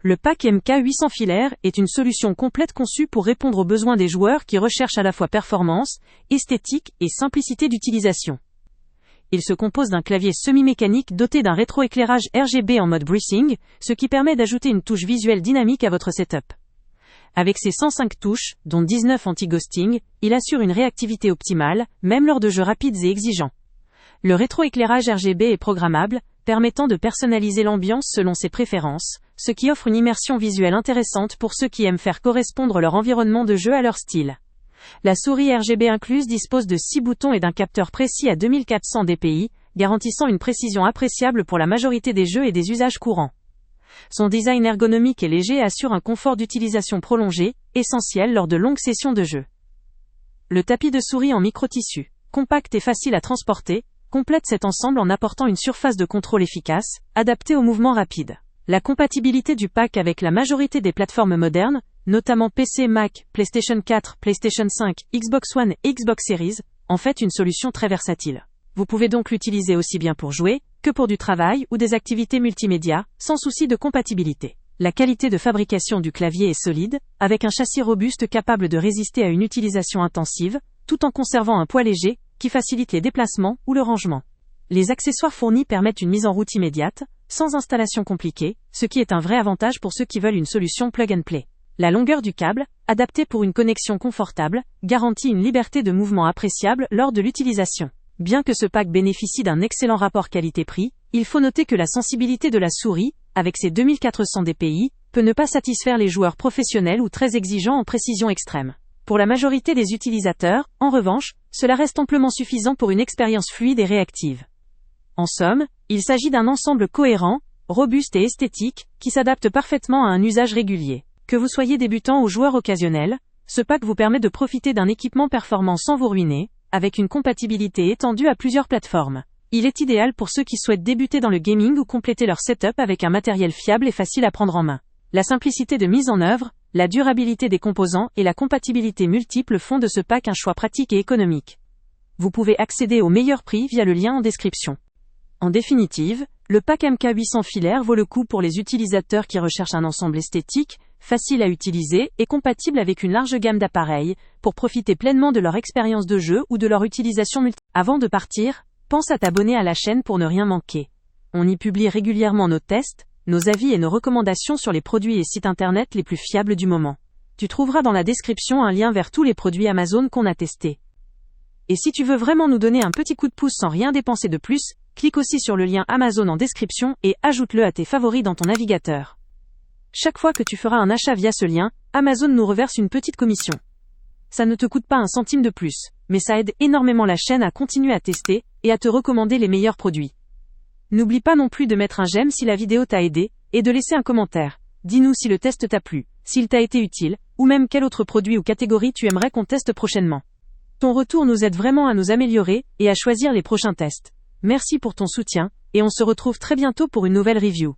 Le pack MK800 filaire est une solution complète conçue pour répondre aux besoins des joueurs qui recherchent à la fois performance, esthétique et simplicité d'utilisation. Il se compose d'un clavier semi-mécanique doté d'un rétroéclairage RGB en mode breathing, ce qui permet d'ajouter une touche visuelle dynamique à votre setup. Avec ses 105 touches, dont 19 anti-ghosting, il assure une réactivité optimale, même lors de jeux rapides et exigeants. Le rétroéclairage RGB est programmable, permettant de personnaliser l'ambiance selon ses préférences, ce qui offre une immersion visuelle intéressante pour ceux qui aiment faire correspondre leur environnement de jeu à leur style. La souris RGB incluse dispose de 6 boutons et d'un capteur précis à 2400 dpi, garantissant une précision appréciable pour la majorité des jeux et des usages courants. Son design ergonomique et léger assure un confort d'utilisation prolongé, essentiel lors de longues sessions de jeu. Le tapis de souris en microtissu, compact et facile à transporter, complète cet ensemble en apportant une surface de contrôle efficace, adaptée aux mouvements rapides. La compatibilité du pack avec la majorité des plateformes modernes, notamment PC, Mac, PlayStation 4, PlayStation 5, Xbox One et Xbox Series, en fait une solution très versatile. Vous pouvez donc l'utiliser aussi bien pour jouer, que pour du travail ou des activités multimédia, sans souci de compatibilité. La qualité de fabrication du clavier est solide, avec un châssis robuste capable de résister à une utilisation intensive, tout en conservant un poids léger, qui facilite les déplacements ou le rangement. Les accessoires fournis permettent une mise en route immédiate, sans installation compliquée, ce qui est un vrai avantage pour ceux qui veulent une solution plug and play. La longueur du câble, adaptée pour une connexion confortable, garantit une liberté de mouvement appréciable lors de l'utilisation. Bien que ce pack bénéficie d'un excellent rapport qualité-prix, il faut noter que la sensibilité de la souris, avec ses 2400 dpi, peut ne pas satisfaire les joueurs professionnels ou très exigeants en précision extrême. Pour la majorité des utilisateurs, en revanche, cela reste amplement suffisant pour une expérience fluide et réactive. En somme, il s'agit d'un ensemble cohérent, robuste et esthétique, qui s'adapte parfaitement à un usage régulier. Que vous soyez débutant ou joueur occasionnel, ce pack vous permet de profiter d'un équipement performant sans vous ruiner, avec une compatibilité étendue à plusieurs plateformes. Il est idéal pour ceux qui souhaitent débuter dans le gaming ou compléter leur setup avec un matériel fiable et facile à prendre en main. La simplicité de mise en œuvre, la durabilité des composants et la compatibilité multiple font de ce pack un choix pratique et économique. Vous pouvez accéder au meilleur prix via le lien en description. En définitive, le pack MK800 filaire vaut le coup pour les utilisateurs qui recherchent un ensemble esthétique, facile à utiliser et compatible avec une large gamme d'appareils, pour profiter pleinement de leur expérience de jeu ou de leur utilisation multiple. Avant de partir, pense à t'abonner à la chaîne pour ne rien manquer. On y publie régulièrement nos tests, nos avis et nos recommandations sur les produits et sites internet les plus fiables du moment. Tu trouveras dans la description un lien vers tous les produits Amazon qu'on a testés. Et si tu veux vraiment nous donner un petit coup de pouce sans rien dépenser de plus, clique aussi sur le lien Amazon en description et ajoute-le à tes favoris dans ton navigateur. Chaque fois que tu feras un achat via ce lien, Amazon nous reverse une petite commission. Ça ne te coûte pas un centime de plus, mais ça aide énormément la chaîne à continuer à tester et à te recommander les meilleurs produits. N'oublie pas non plus de mettre un j'aime si la vidéo t'a aidé, et de laisser un commentaire. Dis-nous si le test t'a plu, s'il t'a été utile, ou même quel autre produit ou catégorie tu aimerais qu'on teste prochainement. Ton retour nous aide vraiment à nous améliorer et à choisir les prochains tests. Merci pour ton soutien, et on se retrouve très bientôt pour une nouvelle review.